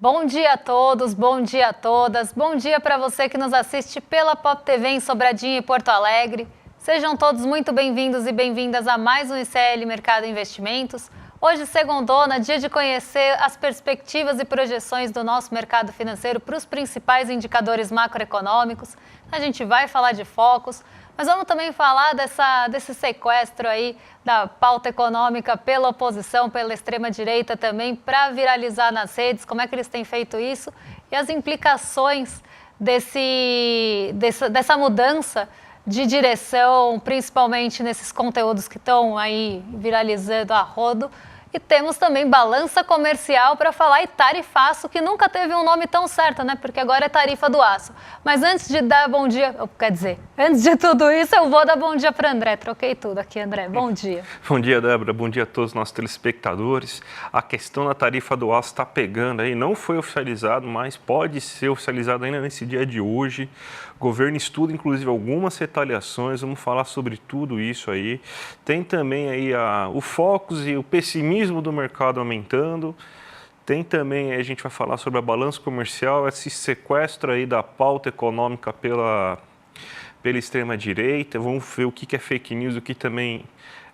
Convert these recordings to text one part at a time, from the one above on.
Bom dia a todos, bom dia a todas, bom dia para você que nos assiste pela Pop TV em Sobradinho e Porto Alegre. Sejam todos muito bem-vindos e bem-vindas a mais um ICL Mercado Investimentos. Hoje, segundona, dia de conhecer as perspectivas e projeções do nosso mercado financeiro para os principais indicadores macroeconômicos. A gente vai falar de focos, mas vamos também falar desse sequestro aí da pauta econômica pela oposição, pela extrema-direita também, para viralizar nas redes, como é que eles têm feito isso e as implicações dessa mudança de direção, principalmente nesses conteúdos que estão aí viralizando a rodo. E temos também balança comercial para falar e tarifaço, que nunca teve um nome tão certo, né? Porque agora é tarifa do aço. Mas antes de dar bom dia, quer dizer, antes de tudo isso, eu vou dar bom dia para André. Troquei tudo aqui, André. Bom dia. Bom dia, Débora. Bom dia a todos os nossos telespectadores. A questão da tarifa do aço está pegando aí. Não foi oficializado, mas pode ser oficializado ainda nesse dia de hoje. O governo estuda, inclusive, algumas retaliações. Vamos falar sobre tudo isso aí. Tem também aí o focus e o pessimismo do mercado aumentando. Tem também, a gente vai falar sobre a balança comercial, esse sequestro aí da pauta econômica pela extrema-direita. Vamos ver o que é fake news, o que também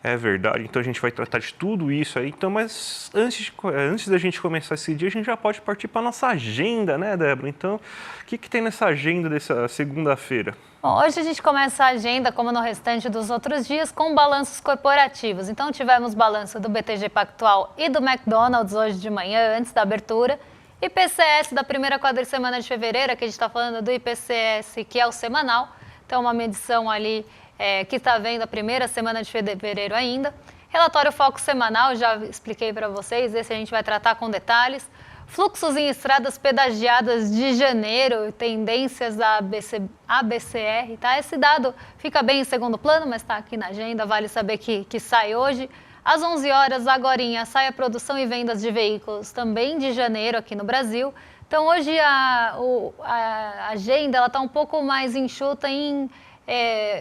é verdade. Então, a gente vai tratar de tudo isso aí. Então, mas antes da gente começar esse dia, a gente já pode partir para a nossa agenda, né, Débora? Então, o que tem nessa agenda dessa segunda-feira? Bom, hoje a gente começa a agenda, como no restante dos outros dias, com balanços corporativos. Então, tivemos balanço do BTG Pactual e do McDonald's hoje de manhã, antes da abertura. IPCS da primeira quadricemana de fevereiro, aqui a gente está falando do IPCS, que é o semanal. Então, uma medição ali que está vendo a primeira semana de fevereiro ainda. Relatório foco semanal, já expliquei para vocês, esse a gente vai tratar com detalhes. Fluxos em estradas pedagiadas de janeiro, tendências da ABCR, tá? Esse dado fica bem em segundo plano, mas está aqui na agenda, vale saber que sai hoje. Às 11 horas, agorinha, sai a produção e vendas de veículos também de janeiro aqui no Brasil. Então, hoje a agenda está um pouco mais enxuta em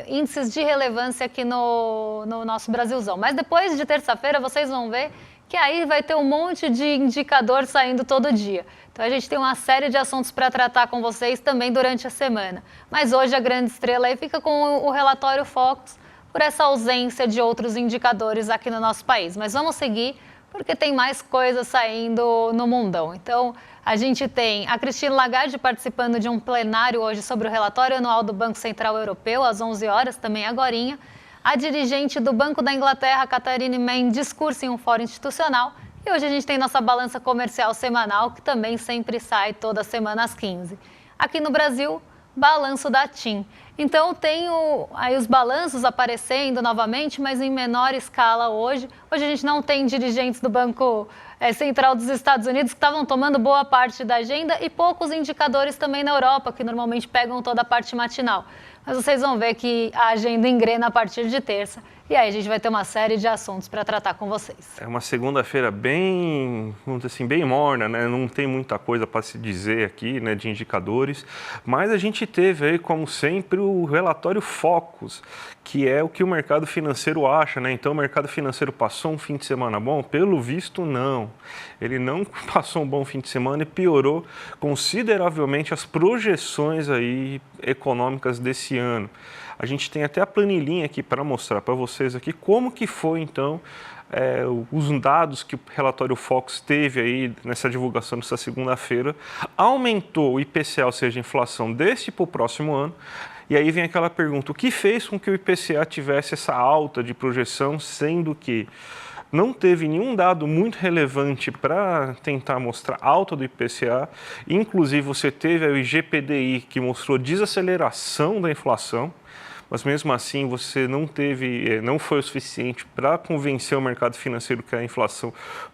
índices de relevância aqui no nosso Brasilzão. Mas depois de terça-feira, vocês vão ver que aí vai ter um monte de indicador saindo todo dia. Então, a gente tem uma série de assuntos para tratar com vocês também durante a semana. Mas hoje a grande estrela aí fica com o relatório Focus, por essa ausência de outros indicadores aqui no nosso país. Mas vamos seguir, porque tem mais coisas saindo no mundão. Então, a gente tem a Christine Lagarde participando de um plenário hoje sobre o relatório anual do Banco Central Europeu, às 11 horas, também agorinha. A dirigente do Banco da Inglaterra, Catherine Mayne, discursa em um fórum institucional. E hoje a gente tem nossa balança comercial semanal, que também sempre sai toda semana às 15. Aqui no Brasil, balanço da TIM. Então, tem aí os balanços aparecendo novamente, mas em menor escala hoje. Hoje a gente não tem dirigentes do Banco Central dos Estados Unidos que estavam tomando boa parte da agenda e poucos indicadores também na Europa, que normalmente pegam toda a parte matinal. Mas vocês vão ver que a agenda engrena a partir de terça. E aí a gente vai ter uma série de assuntos para tratar com vocês. É uma segunda-feira bem, vamos dizer assim, bem morna, né? Não tem muita coisa para se dizer aqui, né, de indicadores. Mas a gente teve aí, como sempre, o relatório Focus, que é o que o mercado financeiro acha, né? Então, o mercado financeiro passou um fim de semana bom? Pelo visto, não. Ele não passou um bom fim de semana e piorou consideravelmente as projeções aí econômicas desse ano. A gente tem até a planilhinha aqui para mostrar para vocês aqui como que foi, então, os dados que o relatório Focus teve aí nessa divulgação dessa segunda-feira. Aumentou o IPCA, ou seja, a inflação desse para o próximo ano. E aí vem aquela pergunta, o que fez com que o IPCA tivesse essa alta de projeção, sendo que não teve nenhum dado muito relevante para tentar mostrar alta do IPCA. Inclusive, você teve o IGPDI, que mostrou desaceleração da inflação, mas mesmo assim você não foi o suficiente para convencer o mercado financeiro que a inflação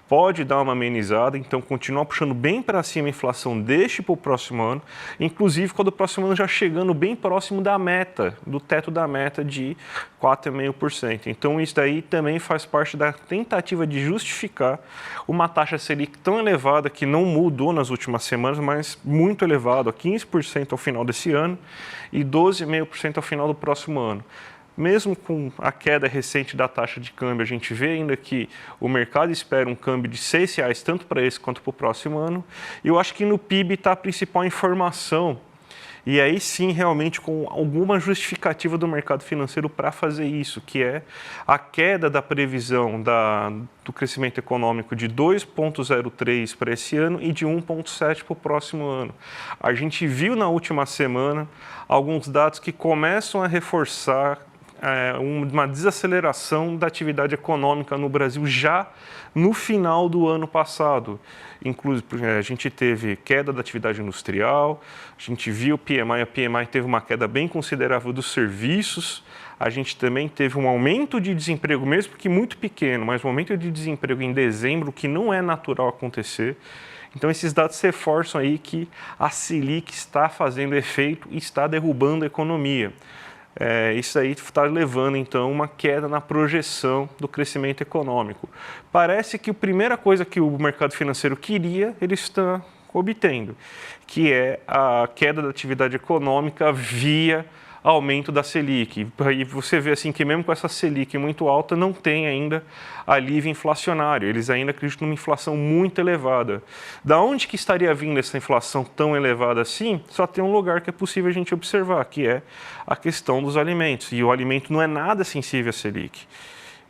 pode dar uma amenizada, então continuar puxando bem para cima a inflação deste para o próximo ano, inclusive quando o próximo ano já chegando bem próximo da meta, do teto da meta de 4,5%. Então isso daí também faz parte da tentativa de justificar uma taxa Selic tão elevada que não mudou nas últimas semanas, mas muito elevado, a 15% ao final desse ano e 12,5% ao final do próximo ano. mesmo com a queda recente da taxa de câmbio, a gente vê ainda que o mercado espera um câmbio de R$6, tanto para esse quanto para o próximo ano. E eu acho que no PIB está a principal informação. E aí sim, realmente, com alguma justificativa do mercado financeiro para fazer isso, que é a queda da previsão do crescimento econômico de 2,03 para esse ano e de 1,7 para o próximo ano. A gente viu na última semana alguns dados que começam a reforçar uma desaceleração da atividade econômica no Brasil já no final do ano passado. Inclusive, a gente teve queda da atividade industrial, a gente viu a PMI teve uma queda bem considerável dos serviços, a gente também teve um aumento de desemprego, mesmo que muito pequeno, mas um aumento de desemprego em dezembro, que não é natural acontecer. Então, esses dados reforçam aí que a Selic está fazendo efeito e está derrubando a economia. Isso aí está levando, então, uma queda na projeção do crescimento econômico. Parece que a primeira coisa que o mercado financeiro queria, ele está obtendo, que é a queda da atividade econômica via aumento da Selic. E você vê assim que mesmo com essa Selic muito alta, não tem ainda alívio inflacionário. Eles ainda acreditam numa inflação muito elevada. Da onde que estaria vindo essa inflação tão elevada assim? Só tem um lugar que é possível a gente observar, que é a questão dos alimentos. E o alimento não é nada sensível à Selic.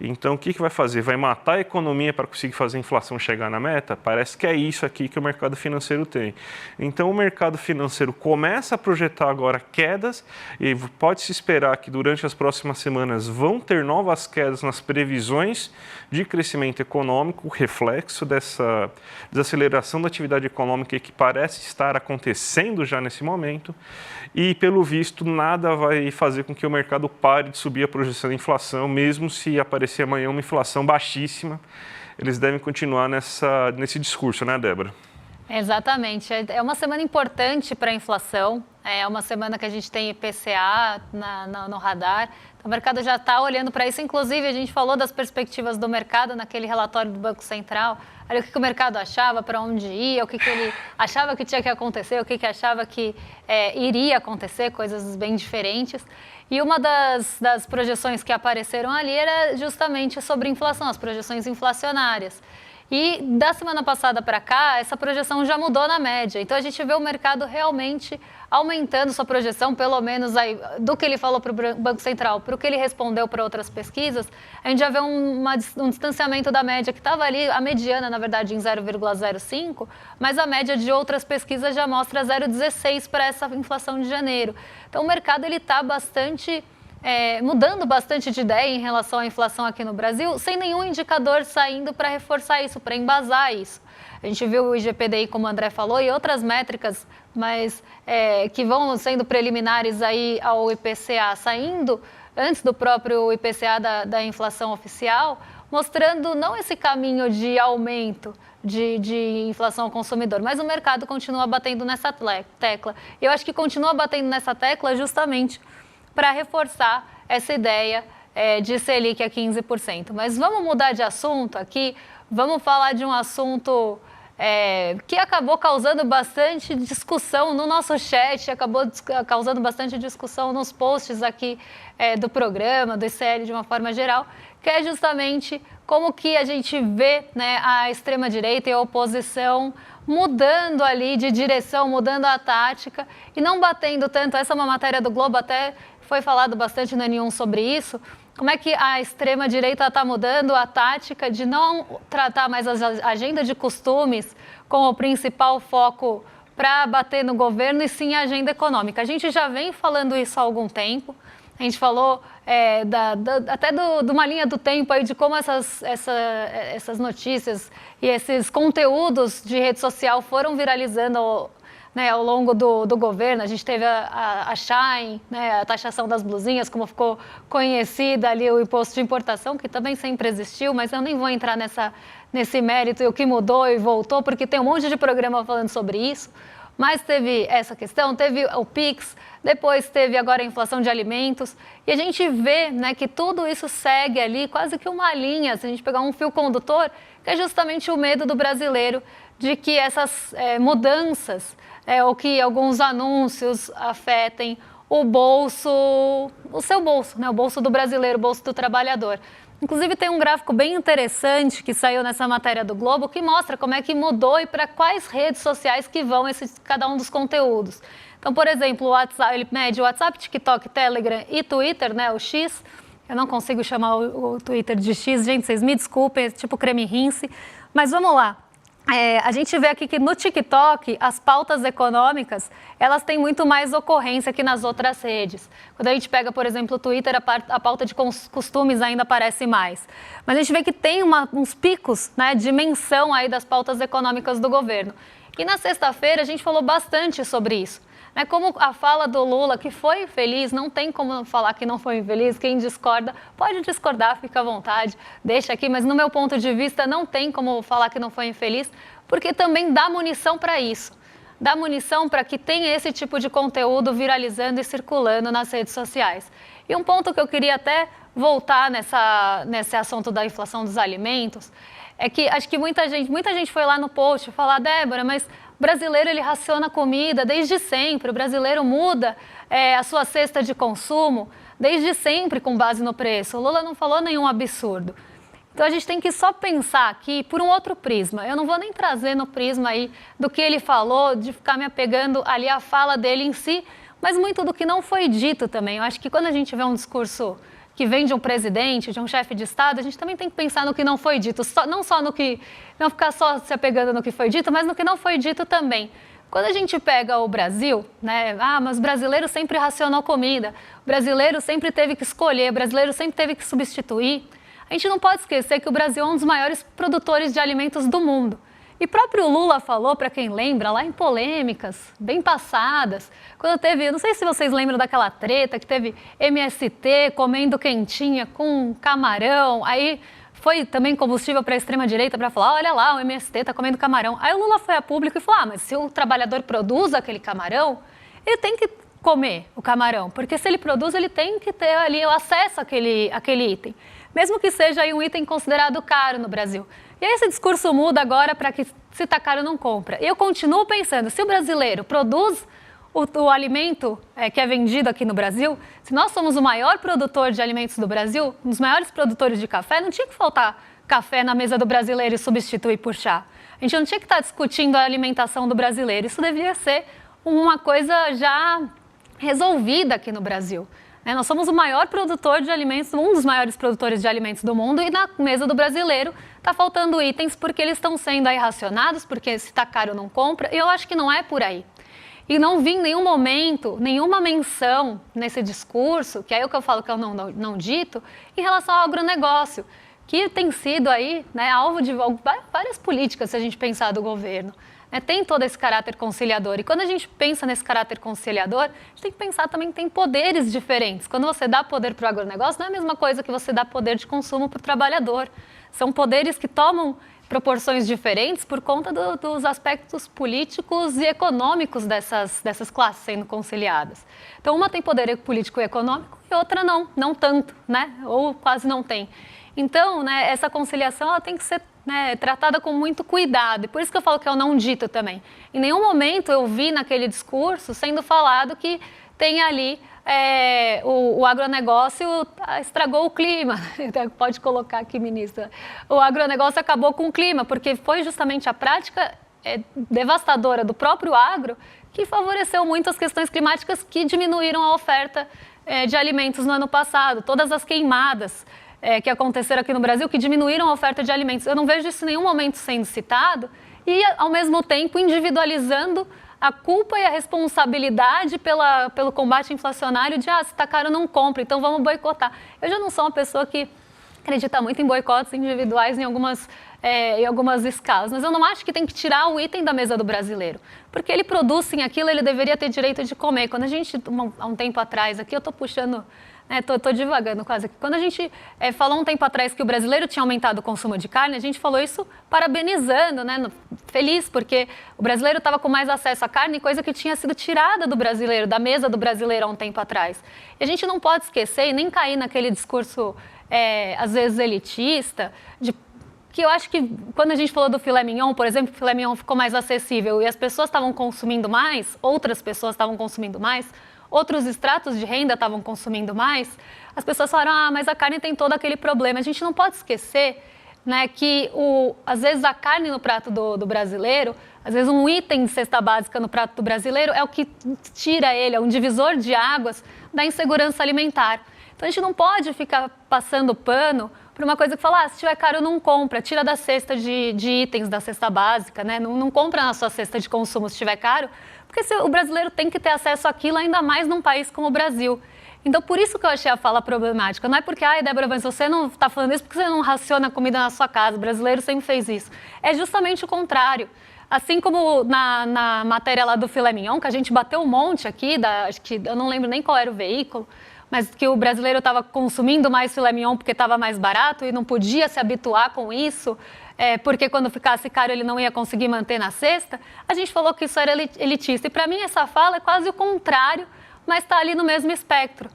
Então, o que vai fazer? Vai matar a economia para conseguir fazer a inflação chegar na meta? Parece que é isso aqui que o mercado financeiro tem. Então, o mercado financeiro começa a projetar agora quedas e pode-se esperar que durante as próximas semanas vão ter novas quedas nas previsões de crescimento econômico, reflexo dessa desaceleração da atividade econômica que parece estar acontecendo já nesse momento. E, pelo visto, nada vai fazer com que o mercado pare de subir a projeção da inflação, mesmo se aparecer amanhã uma inflação baixíssima. Eles devem continuar nesse discurso, né, Débora? Exatamente. É uma semana importante para a inflação. É uma semana que a gente tem IPCA no radar. Então, o mercado já está olhando para isso. Inclusive, a gente falou das perspectivas do mercado naquele relatório do Banco Central. Olha o que o mercado achava, para onde ia, o que ele achava que tinha que acontecer, o que achava que iria acontecer, coisas bem diferentes. E uma das projeções que apareceram ali era justamente sobre inflação, as projeções inflacionárias. E da semana passada para cá, essa projeção já mudou na média. Então, a gente vê o mercado realmente aumentando sua projeção, pelo menos aí, do que ele falou para o Banco Central, para o que ele respondeu para outras pesquisas. A gente já vê um distanciamento da média que estava ali, a mediana, na verdade, em 0,05, mas a média de outras pesquisas já mostra 0,16 para essa inflação de janeiro. Então, o mercado está bastante... mudando bastante de ideia em relação à inflação aqui no Brasil, sem nenhum indicador saindo para reforçar isso, para embasar isso. A gente viu o IGPDI, como o André falou, e outras métricas, mas que vão sendo preliminares aí ao IPCA, saindo antes do próprio IPCA da inflação oficial, mostrando não esse caminho de aumento de inflação ao consumidor, mas o mercado continua batendo nessa tecla. Eu acho que continua batendo nessa tecla justamente para reforçar essa ideia de Selic a 15%. Mas vamos mudar de assunto aqui, vamos falar de um assunto que acabou causando bastante discussão no nosso chat, acabou causando bastante discussão nos posts aqui do programa, do ICL de uma forma geral, que é justamente como que a gente vê, né, a extrema-direita e a oposição mudando ali de direção, mudando a tática e não batendo tanto. Essa é uma matéria do Globo, até foi falado bastante no N1 sobre isso. Como é que a extrema-direita está mudando a tática de não tratar mais a agenda de costumes como o principal foco para bater no governo e sim a agenda econômica. A gente já vem falando isso há algum tempo. A gente falou até de uma linha do tempo aí de como essas notícias e esses conteúdos de rede social foram viralizando, né, ao longo do governo. A gente teve a Shine, né, a taxação das blusinhas, como ficou conhecida ali, o imposto de importação, que também sempre existiu, mas eu nem vou entrar nesse mérito e o que mudou e voltou, porque tem um monte de programa falando sobre isso. Mas teve essa questão, teve o PIX, depois teve agora a inflação de alimentos, e a gente vê, né, que tudo isso segue ali quase que uma linha, se a gente pegar um fio condutor, que é justamente o medo do brasileiro de que essas mudanças ou que alguns anúncios afetem o seu bolso, né? O bolso do brasileiro, o bolso do trabalhador. Inclusive tem um gráfico bem interessante que saiu nessa matéria do Globo que mostra como é que mudou e para quais redes sociais que vão cada um dos conteúdos. Então, por exemplo, o WhatsApp, ele mede o WhatsApp, TikTok, Telegram e Twitter, né? O X. Eu não consigo chamar o Twitter de X, gente, vocês me desculpem, é tipo creme rinse. Mas vamos lá. A gente vê aqui que no TikTok, as pautas econômicas, elas têm muito mais ocorrência que nas outras redes. Quando a gente pega, por exemplo, o Twitter, a pauta de costumes ainda aparece mais. Mas a gente vê que tem uns picos, né, de menção aí das pautas econômicas do governo. E na sexta-feira a gente falou bastante sobre isso. Como a fala do Lula, que foi infeliz, não tem como falar que não foi infeliz. Quem discorda, pode discordar, fica à vontade, deixa aqui. Mas no meu ponto de vista, não tem como falar que não foi infeliz, porque também dá munição para isso. Dá munição para que tenha esse tipo de conteúdo viralizando e circulando nas redes sociais. E um ponto que eu queria até voltar nesse assunto da inflação dos alimentos, é que acho que muita gente foi lá no post falar, Débora, mas o brasileiro ele raciona comida desde sempre, o brasileiro muda a sua cesta de consumo desde sempre com base no preço. O Lula não falou nenhum absurdo. Então a gente tem que só pensar aqui por um outro prisma. Eu não vou nem trazer no prisma aí do que ele falou, de ficar me apegando ali à fala dele em si, mas muito do que não foi dito também. Eu acho que quando a gente vê um discurso que vem de um presidente, de um chefe de Estado, a gente também tem que pensar no que não foi dito, não ficar só se apegando no que foi dito, mas no que não foi dito também. Quando a gente pega o Brasil, né, mas o brasileiro sempre racionou comida, o brasileiro sempre teve que escolher, o brasileiro sempre teve que substituir, a gente não pode esquecer que o Brasil é um dos maiores produtores de alimentos do mundo. E próprio Lula falou, para quem lembra, lá em polêmicas bem passadas, quando teve, não sei se vocês lembram daquela treta que teve MST comendo quentinha com camarão, aí foi também combustível para a extrema-direita para falar, olha lá, o MST está comendo camarão. Aí o Lula foi a público e falou, mas se o trabalhador produz aquele camarão, ele tem que comer o camarão, porque se ele produz, ele tem que ter ali o acesso àquele item, mesmo que seja aí um item considerado caro no Brasil. E aí esse discurso muda agora para que se está caro não compra. Eu continuo pensando, se o brasileiro produz o alimento que é vendido aqui no Brasil, se nós somos o maior produtor de alimentos do Brasil, um dos maiores produtores de café, não tinha que faltar café na mesa do brasileiro e substituir por chá. A gente não tinha que estar discutindo a alimentação do brasileiro. Isso devia ser uma coisa já resolvida aqui no Brasil. Nós somos o maior produtor de alimentos, um dos maiores produtores de alimentos do mundo, e na mesa do brasileiro está faltando itens porque eles estão sendo aí racionados, porque se está caro não compra, e eu acho que não é por aí. E não vi em nenhum momento, nenhuma menção nesse discurso, que é o que eu falo que eu não dito, em relação ao agronegócio, que tem sido aí, né, alvo de várias políticas, se a gente pensar do governo. Tem todo esse caráter conciliador. E quando a gente pensa nesse caráter conciliador, a gente tem que pensar também que tem poderes diferentes. Quando você dá poder para o agronegócio, não é a mesma coisa que você dá poder de consumo para o trabalhador. São poderes que tomam proporções diferentes por conta dos aspectos políticos e econômicos dessas classes sendo conciliadas. Então, uma tem poder político e econômico e outra não tanto, né? Ou quase não tem. Então, né, essa conciliação ela tem que ser tratada com muito cuidado. E por isso que eu falo que é o não dito também. Em nenhum momento eu vi naquele discurso sendo falado que tem ali o agronegócio estragou o clima. Pode colocar aqui, ministra. O agronegócio acabou com o clima, porque foi justamente a prática devastadora do próprio agro que favoreceu muito as questões climáticas que diminuíram a oferta de alimentos no ano passado. Todas as queimadas que aconteceram aqui no Brasil, que diminuíram a oferta de alimentos. Eu não vejo isso em nenhum momento sendo citado e, ao mesmo tempo, individualizando a culpa e a responsabilidade pelo combate inflacionário de, se está caro, não compra, então vamos boicotar. Eu já não sou uma pessoa que acredita muito em boicotes individuais em algumas escalas, mas eu não acho que tem que tirar o item da mesa do brasileiro, porque ele produz sim aquilo, ele deveria ter direito de comer. Quando a gente, há um tempo atrás, aqui eu estou puxando... Estou divagando quase aqui. Quando a gente falou um tempo atrás que o brasileiro tinha aumentado o consumo de carne, a gente falou isso parabenizando, né? Feliz, porque o brasileiro estava com mais acesso à carne, coisa que tinha sido tirada do brasileiro, da mesa do brasileiro há um tempo atrás. E a gente não pode esquecer e nem cair naquele discurso, às vezes, elitista, que eu acho que quando a gente falou do filé mignon, por exemplo, o filé mignon ficou mais acessível e as pessoas estavam consumindo mais, outras pessoas estavam consumindo mais, outros estratos de renda estavam consumindo mais, as pessoas falaram, mas a carne tem todo aquele problema. A gente não pode esquecer, né, que às vezes a carne no prato do brasileiro, às vezes um item de cesta básica no prato do brasileiro é o que tira ele, é um divisor de águas da insegurança alimentar. Então a gente não pode ficar passando pano por uma coisa que fala, se tiver caro não compra, tira da cesta de itens da cesta básica, né? Não compra na sua cesta de consumo se tiver caro, porque o brasileiro tem que ter acesso àquilo, ainda mais num país como o Brasil. Então, por isso que eu achei a fala problemática. Não é porque, Débora, mas você não está falando isso porque você não raciona comida na sua casa. O brasileiro sempre fez isso. É justamente o contrário. Assim como na matéria lá do filé mignon, que a gente bateu um monte aqui, acho que eu não lembro nem qual era o veículo, mas que o brasileiro estava consumindo mais filé mignon porque estava mais barato e não podia se habituar com isso, porque quando ficasse caro ele não ia conseguir manter na cesta. A gente falou que isso era elitista. E para mim essa fala é quase o contrário, mas está ali no mesmo espectro.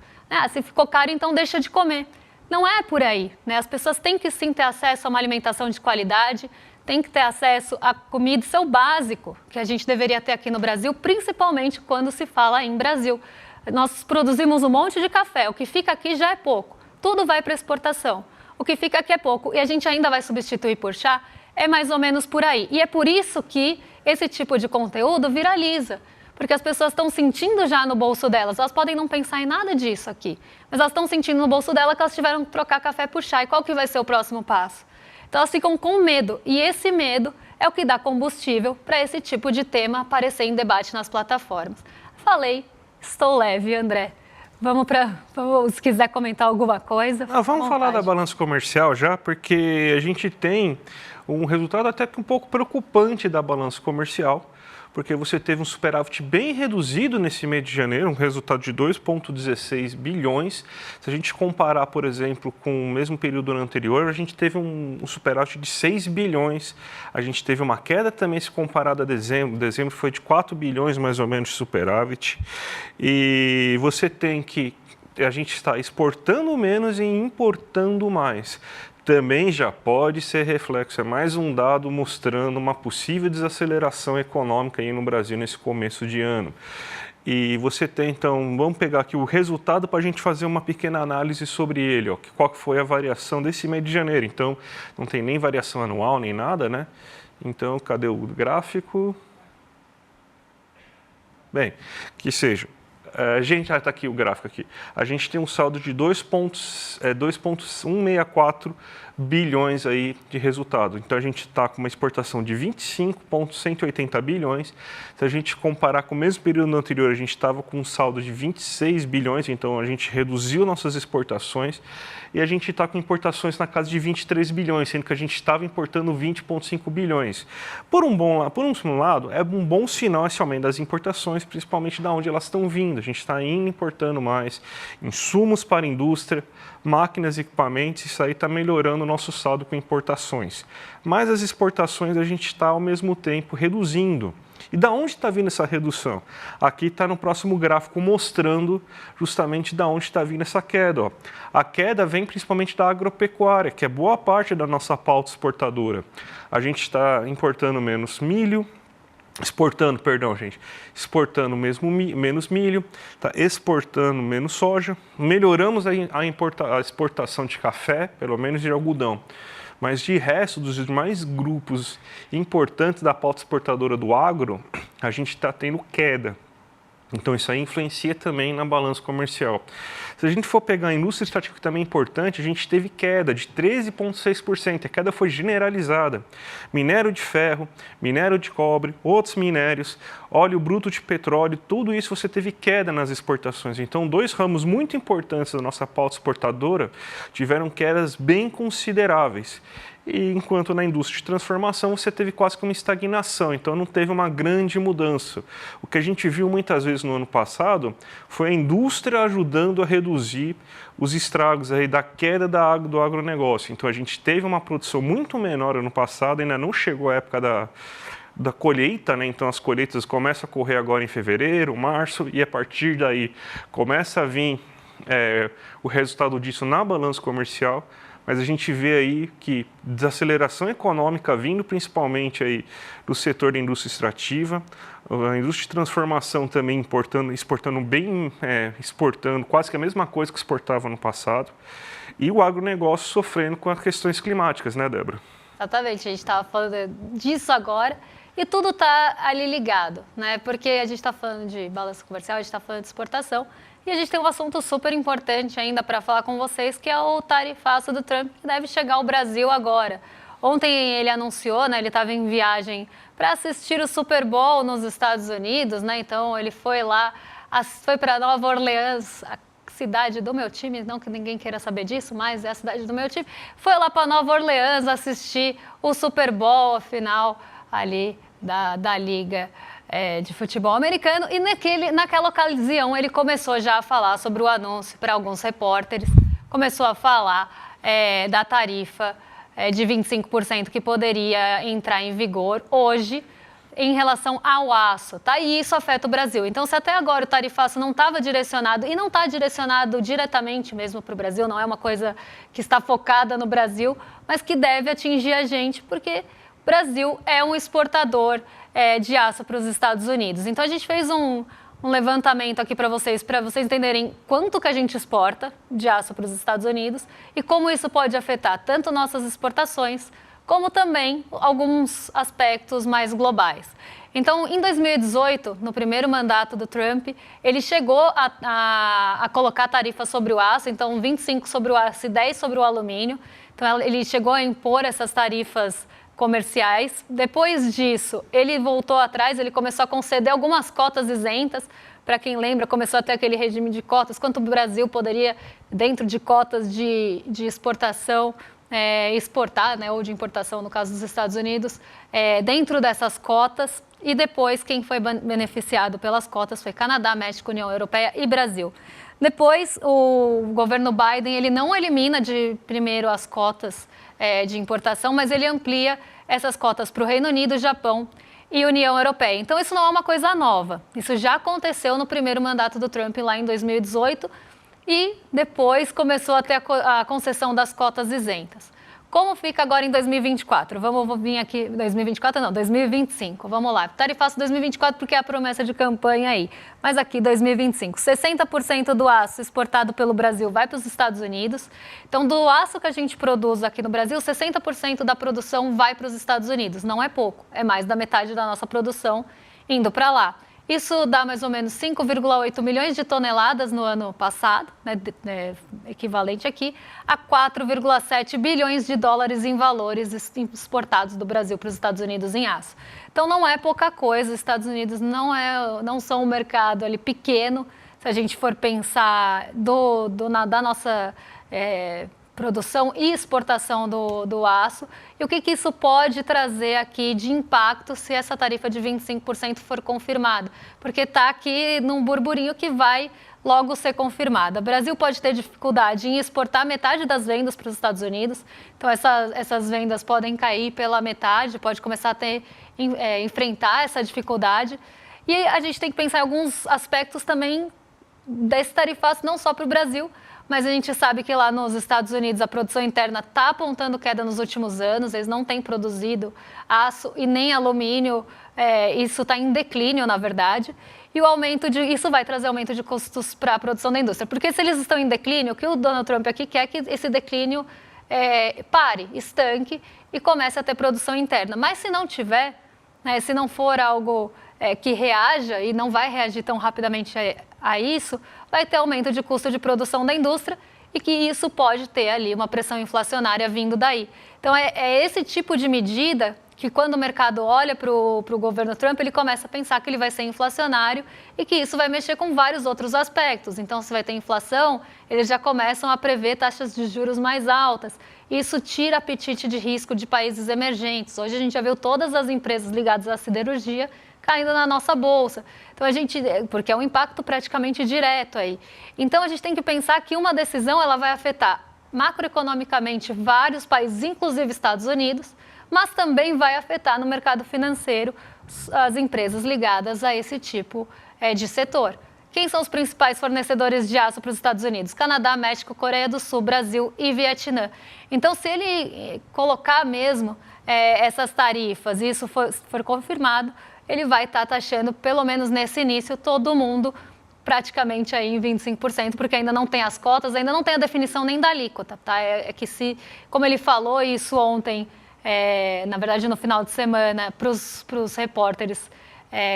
Se ficou caro, então deixa de comer. Não é por aí, né? As pessoas têm que sim ter acesso a uma alimentação de qualidade, têm que ter acesso à comida, isso é o básico que a gente deveria ter aqui no Brasil, principalmente quando se fala em Brasil. Nós produzimos um monte de café, o que fica aqui já é pouco, tudo vai para exportação. O que fica aqui é pouco e a gente ainda vai substituir por chá, é mais ou menos por aí. E é por isso que esse tipo de conteúdo viraliza. Porque as pessoas estão sentindo já no bolso delas, elas podem não pensar em nada disso aqui, mas elas estão sentindo no bolso dela que elas tiveram que trocar café por chá. E qual que vai ser o próximo passo? Então elas ficam com medo, e esse medo é o que dá combustível para esse tipo de tema aparecer em debate nas plataformas. Falei, estou leve, André. Vamos, se quiser comentar alguma coisa. Vamos falar da balança comercial já, porque a gente tem um resultado até que um pouco preocupante da balança comercial, porque você teve um superávit bem reduzido nesse mês de janeiro, um resultado de 2,16 bilhões. Se a gente comparar, por exemplo, com o mesmo período anterior, a gente teve um superávit de 6 bilhões. A gente teve uma queda também, se comparado a dezembro. Dezembro foi de 4 bilhões, mais ou menos, de superávit. E você tem que... A gente está exportando menos e importando mais. Também já pode ser reflexo, é mais um dado mostrando uma possível desaceleração econômica aí no Brasil nesse começo de ano. E você tem, então, vamos pegar aqui o resultado para a gente fazer uma pequena análise sobre ele, qual que foi a variação desse mês de janeiro. Então, não tem nem variação anual, nem nada, né? Então, cadê o gráfico? Bem, que seja. A gente está aqui o gráfico aqui. A gente tem um saldo de 2,164 bilhões aí de resultado. Então a gente está com uma exportação de 25,180 bilhões. Se a gente comparar com o mesmo período anterior, a gente estava com um saldo de 26 bilhões, então a gente reduziu nossas exportações e a gente está com importações na casa de 23 bilhões, sendo que a gente estava importando 20,5 bilhões. Por um lado, é um bom sinal esse aumento das importações, principalmente de onde elas estão vindo. A gente está indo importando mais insumos para a indústria, máquinas e equipamentos, isso aí está melhorando o nosso saldo com importações. Mas as exportações a gente está, ao mesmo tempo, reduzindo. E da onde está vindo essa redução? Aqui está no próximo gráfico mostrando justamente da onde está vindo essa queda. A queda vem principalmente da agropecuária, que é boa parte da nossa pauta exportadora. A gente está importando menos milho, exportando menos milho, tá exportando menos soja, melhoramos a exportação de café, pelo menos de algodão. Mas de resto, dos demais grupos importantes da pauta exportadora do agro, a gente está tendo queda. Então isso aí influencia também na balança comercial. Se a gente for pegar a indústria extrativa, que também é importante, a gente teve queda de 13,6%. A queda foi generalizada. Minério de ferro, minério de cobre, outros minérios, óleo bruto de petróleo, tudo isso você teve queda nas exportações. Então, dois ramos muito importantes da nossa pauta exportadora tiveram quedas bem consideráveis. E enquanto na indústria de transformação você teve quase que uma estagnação, então não teve uma grande mudança. O que a gente viu muitas vezes no ano passado foi a indústria ajudando a reduzir os estragos aí da queda do agronegócio. Então a gente teve uma produção muito menor ano passado, ainda não chegou a época da colheita, né? Então as colheitas começam a correr agora em fevereiro, março, e a partir daí começa a vir o resultado disso na balança comercial. mas a gente vê aí que desaceleração econômica vindo principalmente aí do setor da indústria extrativa, a indústria de transformação também exportando quase que a mesma coisa que exportava no passado, e o agronegócio sofrendo com as questões climáticas, né, Débora? Exatamente, a gente estava falando disso agora e tudo está ali ligado, né? Porque a gente está falando de balanço comercial, a gente está falando de exportação e a gente tem um assunto super importante ainda para falar com vocês, que é o tarifaço do Trump, que deve chegar ao Brasil agora. Ontem ele anunciou, né? Ele estava em viagem para assistir o Super Bowl nos Estados Unidos, né? Então ele foi lá, foi para Nova Orleans, cidade do meu time, não que ninguém queira saber disso, mas é a cidade do meu time, foi lá para Nova Orleans assistir o Super Bowl, a final ali da Liga de Futebol Americano, e naquela ocasião ele começou já a falar sobre o anúncio para alguns repórteres, começou a falar da tarifa de 25% que poderia entrar em vigor hoje, em relação ao aço, tá? E isso afeta o Brasil. Então, se até agora o tarifaço não estava direcionado, e não está direcionado diretamente mesmo para o Brasil, não é uma coisa que está focada no Brasil, mas que deve atingir a gente, porque o Brasil é um exportador de aço para os Estados Unidos. Então, a gente fez um levantamento aqui para vocês entenderem quanto que a gente exporta de aço para os Estados Unidos e como isso pode afetar tanto nossas exportações, como também alguns aspectos mais globais. Então, em 2018, no primeiro mandato do Trump, ele chegou a colocar tarifa sobre o aço, então 25 sobre o aço e 10 sobre o alumínio. Então, ele chegou a impor essas tarifas comerciais. Depois disso, ele voltou atrás, ele começou a conceder algumas cotas isentas. Para quem lembra, começou a ter aquele regime de cotas, quanto o Brasil poderia, dentro de cotas de exportação, exportar, né, ou de importação, no caso dos Estados Unidos, dentro dessas cotas. E depois, quem foi beneficiado pelas cotas foi Canadá, México, União Europeia e Brasil. Depois, o governo Biden, ele não elimina de primeiro as cotas de importação, mas ele amplia essas cotas para o Reino Unido, Japão e União Europeia. Então, isso não é uma coisa nova. Isso já aconteceu no primeiro mandato do Trump, lá em 2018, e depois começou a ter a concessão das cotas isentas. Como fica agora em 2024? Vamos vir aqui, 2024 não, 2025, vamos lá. Tarifaço 2024 porque é a promessa de campanha aí. Mas aqui 2025, 60% do aço exportado pelo Brasil vai para os Estados Unidos. Então, do aço que a gente produz aqui no Brasil, 60% da produção vai para os Estados Unidos. Não é pouco, é mais da metade da nossa produção indo para lá. Isso dá mais ou menos 5,8 milhões de toneladas no ano passado, né, equivalente aqui a 4,7 bilhões de dólares em valores exportados do Brasil para os Estados Unidos em aço. Então, não é pouca coisa, os Estados Unidos não são um mercado ali pequeno, se a gente for pensar da nossa produção e exportação do aço, e o que isso pode trazer aqui de impacto se essa tarifa de 25% for confirmada, porque está aqui num burburinho que vai logo ser confirmada. O Brasil pode ter dificuldade em exportar metade das vendas para os Estados Unidos, então essas vendas podem cair pela metade, pode começar a enfrentar essa dificuldade, e a gente tem que pensar em alguns aspectos também desse tarifaço, não só para o Brasil, mas a gente sabe que lá nos Estados Unidos a produção interna está apontando queda nos últimos anos, eles não têm produzido aço e nem alumínio, isso está em declínio, na verdade, e isso vai trazer aumento de custos para a produção da indústria, porque se eles estão em declínio, o que o Donald Trump aqui quer é que esse declínio pare, estanque e comece a ter produção interna, mas se não tiver, né, se não for algo que reaja e não vai reagir tão rapidamente a isso, vai ter aumento de custo de produção da indústria e que isso pode ter ali uma pressão inflacionária vindo daí. Então, é esse tipo de medida que quando o mercado olha para o governo Trump, ele começa a pensar que ele vai ser inflacionário e que isso vai mexer com vários outros aspectos. Então, se vai ter inflação, eles já começam a prever taxas de juros mais altas. Isso tira apetite de risco de países emergentes. Hoje a gente já viu todas as empresas ligadas à siderurgia caindo na nossa bolsa. Então, porque é um impacto praticamente direto aí. Então, a gente tem que pensar que uma decisão ela vai afetar macroeconomicamente vários países, inclusive Estados Unidos, mas também vai afetar no mercado financeiro as empresas ligadas a esse tipo de setor, quem são os principais fornecedores de aço para os Estados Unidos? Canadá, México, Coreia do Sul, Brasil e Vietnã. Então, se ele colocar mesmo essas tarifas e isso for confirmado, ele vai estar taxando, pelo menos nesse início, todo mundo praticamente aí em 25%, porque ainda não tem as cotas, ainda não tem a definição nem da alíquota, tá? Como ele falou isso ontem, na verdade no final de semana, para os repórteres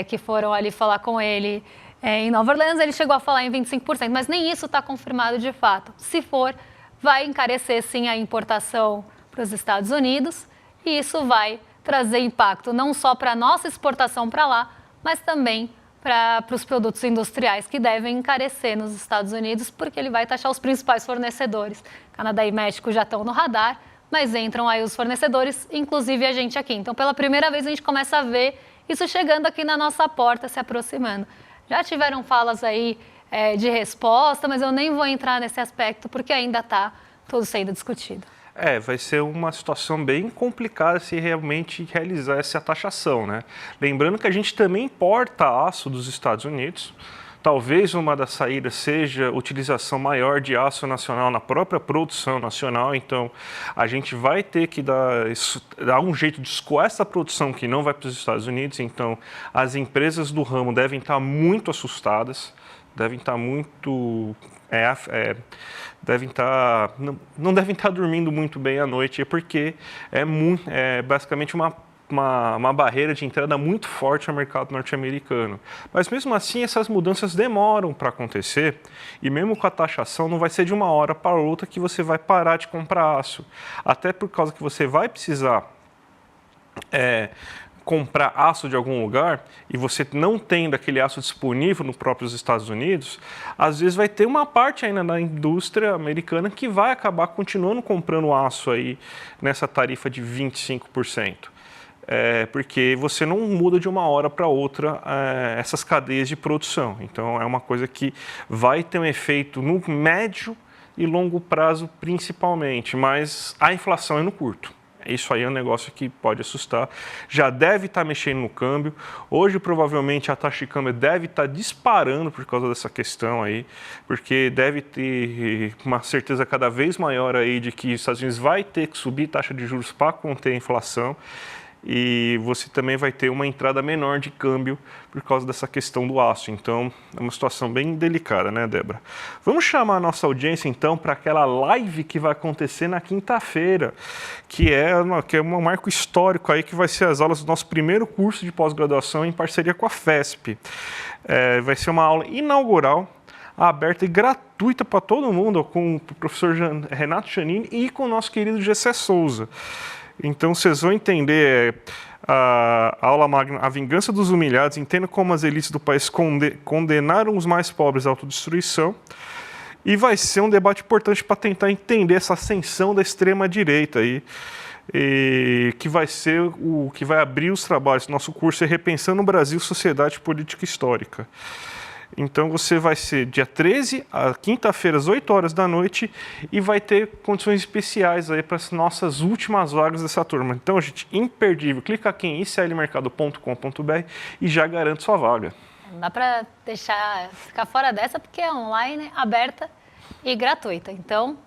que foram ali falar com ele em Nova Orleans, ele chegou a falar em 25%, mas nem isso está confirmado de fato. Se for, vai encarecer sim a importação para os Estados Unidos e isso vai trazer impacto não só para a nossa exportação para lá, mas também para os produtos industriais que devem encarecer nos Estados Unidos, porque ele vai taxar os principais fornecedores. Canadá e México já estão no radar, mas entram aí os fornecedores, inclusive a gente aqui. Então, pela primeira vez, a gente começa a ver isso chegando aqui na nossa porta, se aproximando. Já tiveram falas aí de resposta, mas eu nem vou entrar nesse aspecto, porque ainda está tudo sendo discutido. Vai ser uma situação bem complicada se realmente realizar essa taxação, né? Lembrando que a gente também importa aço dos Estados Unidos. Talvez uma das saídas seja a utilização maior de aço nacional na própria produção nacional. Então, a gente vai ter que dar um jeito de escoar essa produção que não vai para os Estados Unidos. Então, as empresas do ramo devem estar muito assustadas, devem estar muito... não devem estar dormindo muito bem à noite, porque é basicamente uma barreira de entrada muito forte ao mercado norte-americano. Mas mesmo assim, essas mudanças demoram para acontecer e mesmo com a taxação não vai ser de uma hora para outra que você vai parar de comprar aço. Até por causa que você vai precisar comprar aço de algum lugar e você não tendo aquele aço disponível no próprios Estados Unidos, às vezes vai ter uma parte ainda da indústria americana que vai acabar continuando comprando aço aí nessa tarifa de 25%. Porque você não muda de uma hora para outra essas cadeias de produção. Então, é uma coisa que vai ter um efeito no médio e longo prazo principalmente, mas a inflação é no curto. Isso aí é um negócio que pode assustar. Já deve estar mexendo no câmbio. Hoje, provavelmente, a taxa de câmbio deve estar disparando por causa dessa questão aí, porque deve ter uma certeza cada vez maior aí de que os Estados Unidos vai ter que subir taxa de juros para conter a inflação. E você também vai ter uma entrada menor de câmbio por causa dessa questão do aço. Então, é uma situação bem delicada, né, Débora? Vamos chamar a nossa audiência, então, para aquela live que vai acontecer na quinta-feira, que é um marco histórico aí, que vai ser as aulas do nosso primeiro curso de pós-graduação em parceria com a FESP. Vai ser uma aula inaugural, aberta e gratuita para todo mundo, com o professor Renato Giannini e com o nosso querido Gessé Souza. Então, vocês vão entender a aula magna, a vingança dos humilhados, entenda como as elites do país condenaram os mais pobres à autodestruição. E vai ser um debate importante para tentar entender essa ascensão da extrema-direita aí, que vai ser o que vai abrir os trabalhos do nosso curso, Repensando o Brasil, Sociedade Política Histórica. Então, você vai ser dia 13, quinta-feira, às 8 horas da noite, e vai ter condições especiais aí para as nossas últimas vagas dessa turma. Então, gente, imperdível. Clica aqui em iclmercado.com.br e já garante sua vaga. Não dá para ficar fora dessa, porque é online, aberta e gratuita. Então,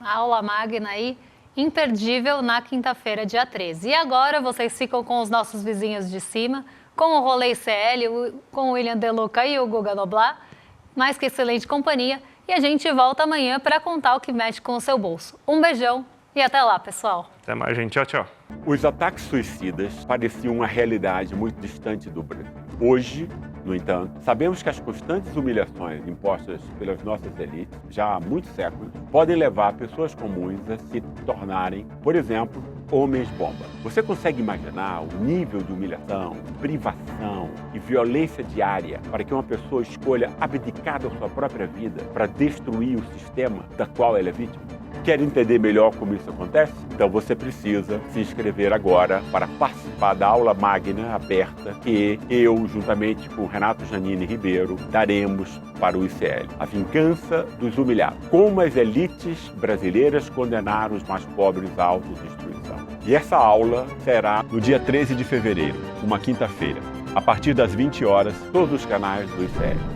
a aula magna aí, imperdível na quinta-feira, dia 13. E agora, vocês ficam com os nossos vizinhos de cima, com o Rolê ICL, com o William Deluca e o Guga Noblar, mais que excelente companhia. E a gente volta amanhã para contar o que mexe com o seu bolso. Um beijão e até lá, pessoal. Até mais, gente. Tchau, tchau. Os ataques suicidas pareciam uma realidade muito distante do Brasil. Hoje, no entanto, sabemos que as constantes humilhações impostas pelas nossas elites, já há muitos séculos, podem levar pessoas comuns a se tornarem, por exemplo, homens-bomba. Você consegue imaginar o nível de humilhação, privação e violência diária para que uma pessoa escolha abdicar da sua própria vida para destruir o sistema da qual ela é vítima? Quer entender melhor como isso acontece? Então você precisa se inscrever agora para participar da aula magna aberta que eu, juntamente com Renato Giannini Ribeiro, daremos para o ICL. A vingança dos humilhados. Como as elites brasileiras condenaram os mais pobres à autodestruição. E essa aula será no dia 13 de fevereiro, uma quinta-feira, a partir das 20 horas, todos os canais do ICL.